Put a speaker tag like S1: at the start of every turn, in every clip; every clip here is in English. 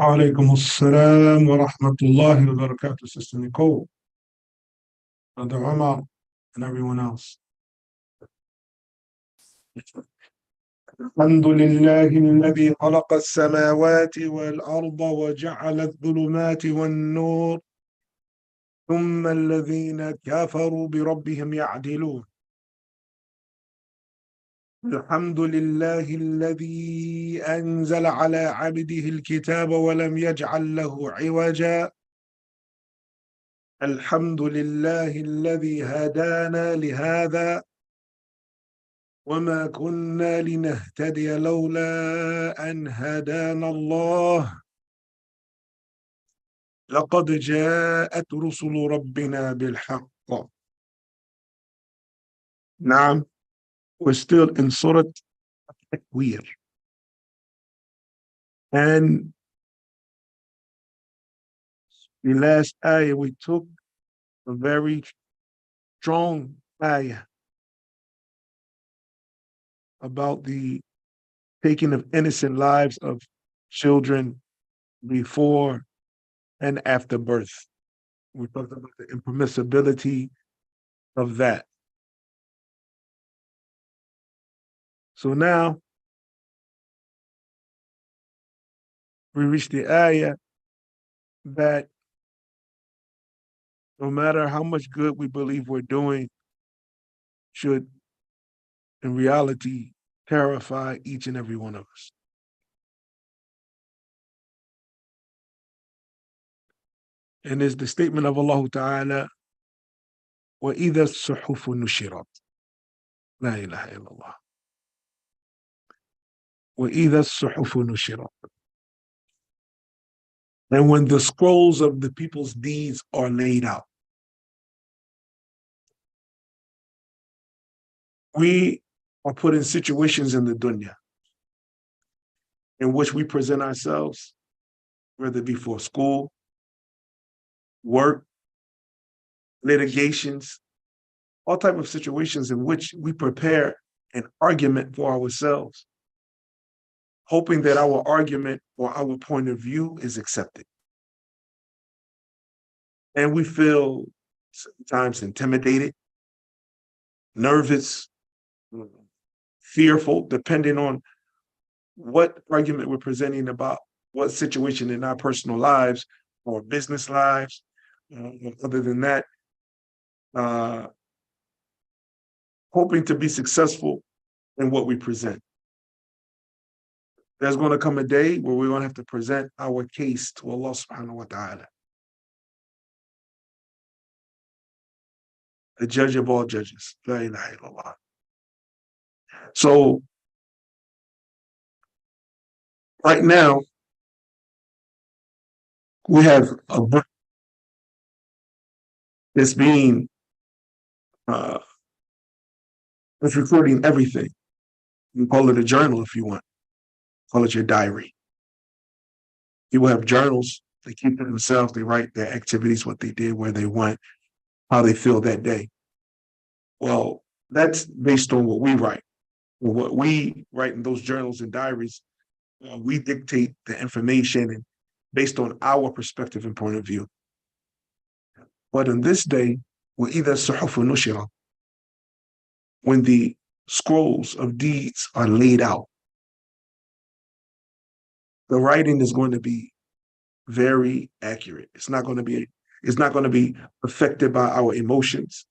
S1: عليكم السلام ورحمة الله وبركاته, Sister Nicole, Brother Omar, and everyone else. الحمد لله الذي خلق السماوات والأرض وجعل الظلمات والنور ثم الذين كفروا بربهم يعدلون. الحمد لله الذي أنزل على عبده الكتاب ولم يجعل له عوجا. الحمد لله الذي هدانا لهذا وما كنا لنهتدي لولا أن هدانا الله. لقد جاءت رسل ربنا بالحق. نعم, we're still in Surah Takwir. And the last ayah we took, a very strong ayah about the taking of innocent lives of children before and after birth. We talked about the impermissibility of that. So now we reach the ayah that no matter how much good we believe we're doing, should in reality terrify each and every one of us. And is the statement of Allah Ta'ala, وَإِذَا الصُّحُفُ نُشِرَتْ. La ilaha illallah. وَإِذَا الصُّحُفُ نُشِرَتْ. And when the scrolls of the people's deeds are laid out. We are put in situations in the dunya in which we present ourselves, whether it be for school, work, litigations, all type of situations in which we prepare an argument for ourselves, hoping that our argument or our point of view is accepted. And we feel sometimes intimidated, nervous, fearful, depending on what argument we're presenting about what situation in our personal lives or business lives. Other than that, hoping to be successful in what we present. There's going to come a day where we're going to have to present our case to Allah subhanahu wa ta'ala, the judge of all judges. La ilaha illallah. So right now, we have a book that's being, it's recording everything. You can call it a journal if you want. Call it your diary. People have journals. They keep to themselves. They write their activities, what they did, where they went, how they feel that day. Well, that's based on what we write. What we write in those journals and diaries, we dictate the information and based on our perspective and point of view. But in this day, وَإِذَا الصُّحُفُ نُشِرَتْ, when the scrolls of deeds are laid out, the writing is going to be very accurate. It's not going to be affected by our emotions,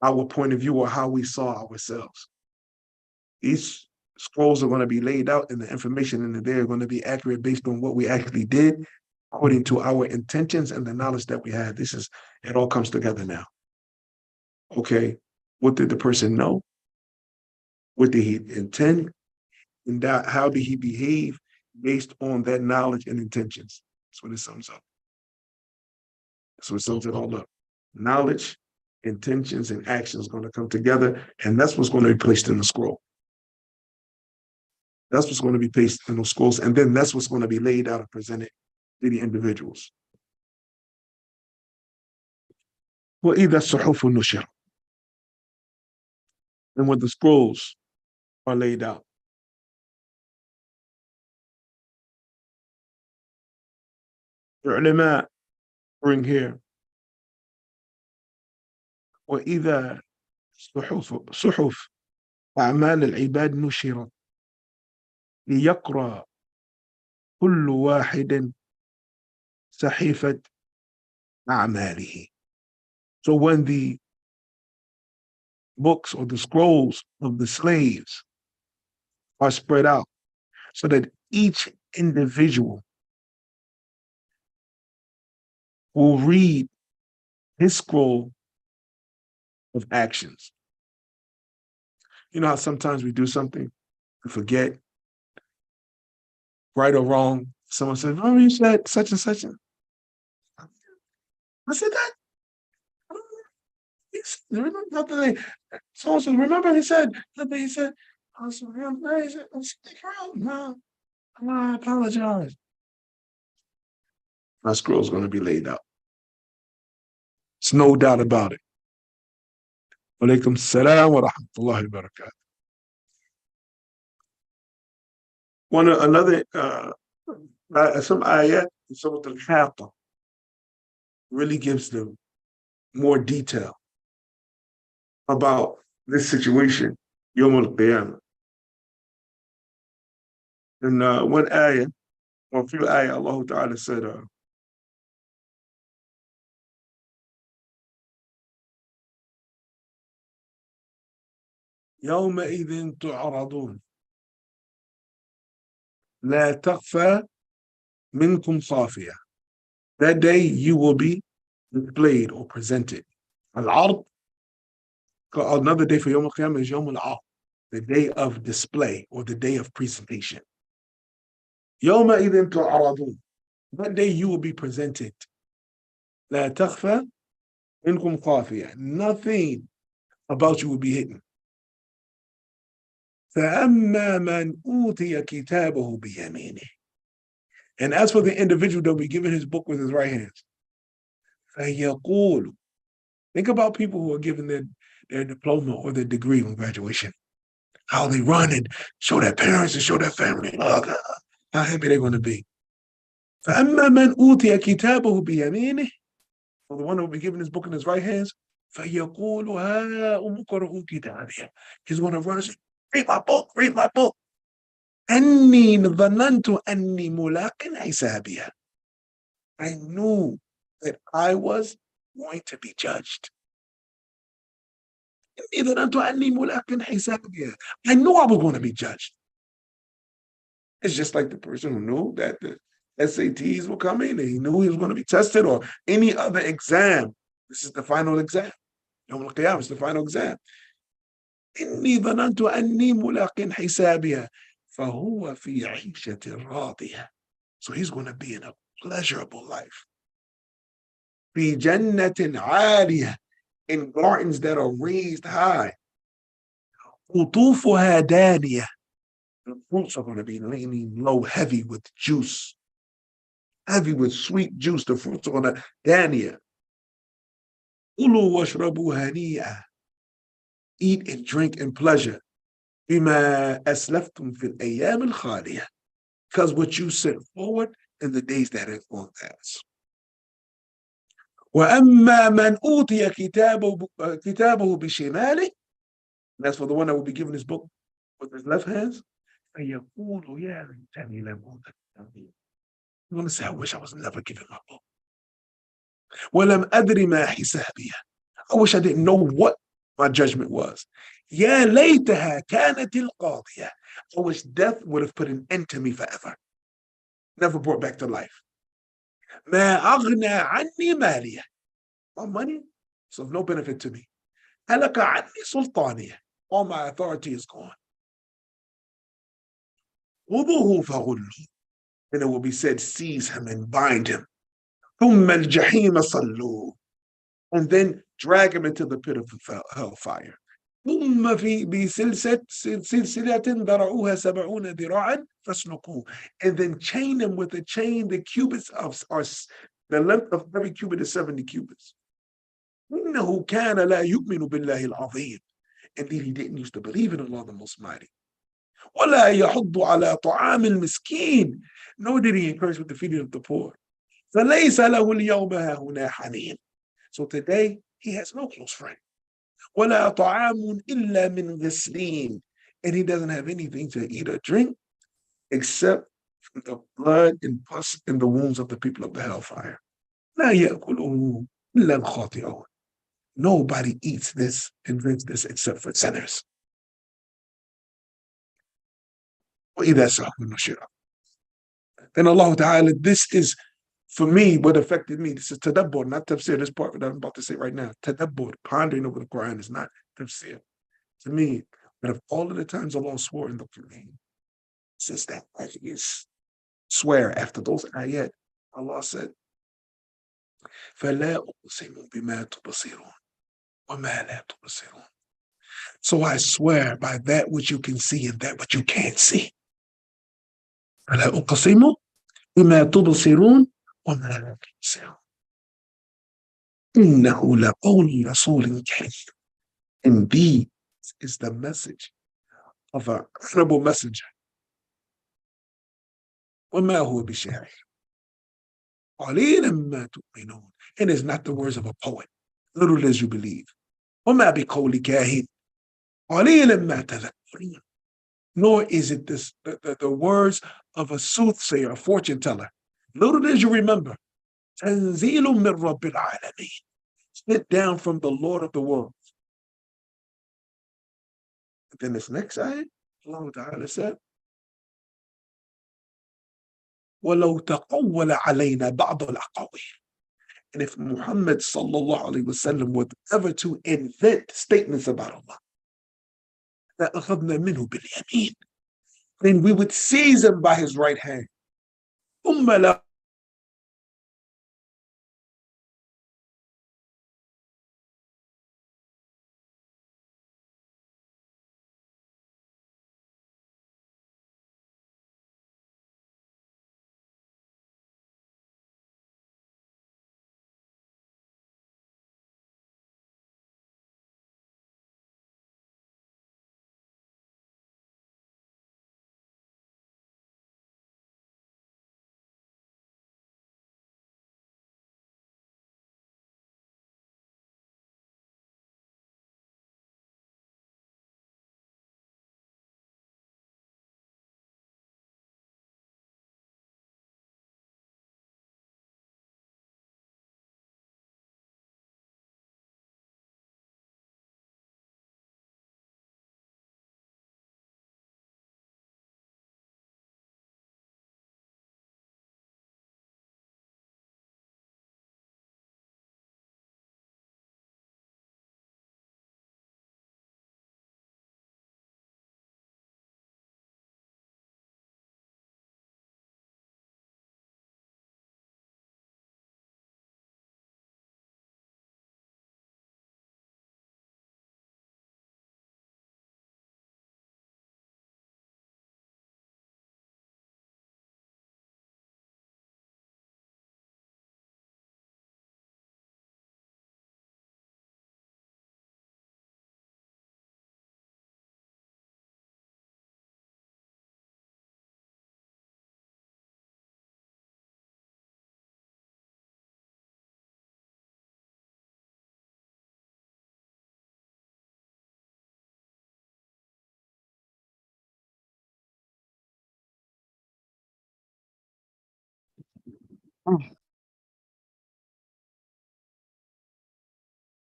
S1: our point of view, or how we saw ourselves. These scrolls are going to be laid out, and the information in there are going to be accurate based on what we actually did, according to our intentions and the knowledge that we had. It all comes together now. Okay, what did the person know? What did he intend? And how did he behave based on that knowledge and intentions? That's what it sums up. So it sums it all up. Knowledge, intentions, and actions going to come together, and that's what's going to be placed in the scroll. That's what's going to be placed in those scrolls, and then that's what's going to be laid out and presented to the individuals. وَإِذَا الصُّحُفُ نُشِرَتْ. And when the scrolls are laid out. The ulama bring here, وإذا صحف أعمال العباد نشرت ليقرأ كل واحد صحيفة أعماله. So when the books or the scrolls of the slaves are spread out so that each individual will read his scroll of actions. You know how sometimes we do something, we forget, right or wrong. Someone says, remember you said such and such? I said that. Remember, someone said, remember he said, he said, I said, remember, he said, no, I apologize. My scroll's going to be laid out. It's no doubt about it. Walaikum salam wa rahmatullahi wa barakatuh. Another, some ayat, Surah Al-Haqqa, really gives them more detail about this situation, Yom Al-Qiyamah. And one ayah, or a few ayah, Allah Ta'ala said, يومئذ تعرضون لا تخفى منكم خافية. That day you will be displayed or presented. Al-Ard, another day for Yom Al-Qiyamah is Yom Al-Ard, the day of display or the day of presentation. يومئذ تعرضون. That day you will be presented. لا تخفى منكم خافية. Nothing about you will be hidden. فأما من أوتي كتابه بيمينه. And as for the individual that will be given his book with his right hands, فيقول. Think about people who are given their diploma or their degree on graduation. How they run and show their parents and show their family. Oh, God, how happy they're going to be. فأما من أوتي كتابه بيمينه. So the one who will be given his book in his right hands, فيقول هاؤم اقرءوا كتابيه. He's going to run and say, read my book, read my book. أني ظننت أني ملاق حسابيه. I knew that I was going to be judged. I knew I was going to be judged. It's just like the person who knew that the SATs were coming and he knew he was going to be tested, or any other exam. This is the final exam. Yawm al-Qiyamah is the final exam. إني ظننت أني ملاق حسابها فهو في عيشة راضية. So he's going to be in a pleasurable life. في جنة عالية, in gardens that are raised high. قطوفها دانية. The fruits are going to be leaning low, heavy with juice, heavy with sweet juice. The fruits are going to دانية. كلوا واشربوا هنيئا. Eat and drink in pleasure. بما أسلفتم في الأيام الخالية. Because what you sent forward in the days that have gone past. وأما من أوتي كتابه بشماله. That's for the one that will be given his book with his left hands. فيقول يا ليتني لم أوت كتابي. You're going to say, I wish I was never given my book. ولم أدري ما حسابيه. I wish I didn't know what my judgment was. يا ليتها كانت القاضية. I wish death would have put an end to me forever. Never brought back to life. ما أغنى عني مالية. My money is of no benefit to me. هلك عني سلطانية. All my authority is gone. خذوه فغلوه. And it will be said, seize him and bind him. ثم الجحيم صلوه. And then drag him into the pit of hellfire. ثم في بسلسلة ذرعوها 70 ذراعا فاسلكوه. And then chain him with a chain. The cubits are the length of every cubit is 70 cubits. إنه كان لا يؤمن بالله العظيم. Indeed, he didn't used to believe in Allah the Most Mighty. ولا يحض على طعام المسكين. Nor did he encourage with the feeding of the poor. فليس له اليوم هاهنا حميم. So today he has no close friend. ولا طعام إلا من غسلين. And he doesn't have anything to eat or drink except from the blood and pus in the wounds of the people of the hellfire. لا يأكله إلا الخاطئون. Nobody eats this and drinks this except for sinners. وإذا سهوا النشرة. Then Allah Ta'ala, this is for me what affected me. This is tadabbur, not tafsir. This part that I'm about to say right now. Tadabbur, pondering over the Quran is not tafsir. To me, but of all of the times Allah swore in the Quran, since that is swear after those ayat, Allah said, فَلَا أُقْسِمُ بِمَا تُبْصِرُونَ وَمَا لَا تُبْصِرُونَ. So I swear by that which you can see and that which you can't see. فَلَا أُقْسِمُ بِمَا تُبْصِرُونَ وَمَا لَا تُبْصِرُونَ. إِنَّهُ لَقَوْلُ رَسُولٍ كَرِيمٍ. Indeed, is the message of a credible messenger. وَمَا هُوَ بِشَاعِرٍ قَلِيلًا مَا تُؤْمِنُونَ. And it's not the words of a poet. Little as you believe. وَمَا بِقَوْلِ كَاهِنٍ قَلِيلًا مَا تَذَكَّرُونَ. Nor is it the words of a soothsayer, a fortune teller. Little as you remember. تَنزِيلٌ مِّن رَّبِّ الْعَالَمِينَ. Sit down from the Lord of the world. Then this next ayah, Allah Ta'ala said, وَلَوْ تَقَوَّلَ عَلَيْنَا بَعْضَ الْأَقَاوِيلِ. And if Muhammad sallallahu alaihi wasallam were ever to invent statements about Allah, لَأَخَذْنَا مِنْهُ بِالْيَمِينِ. Then we would seize him by his right hand. ثُمَّ لَا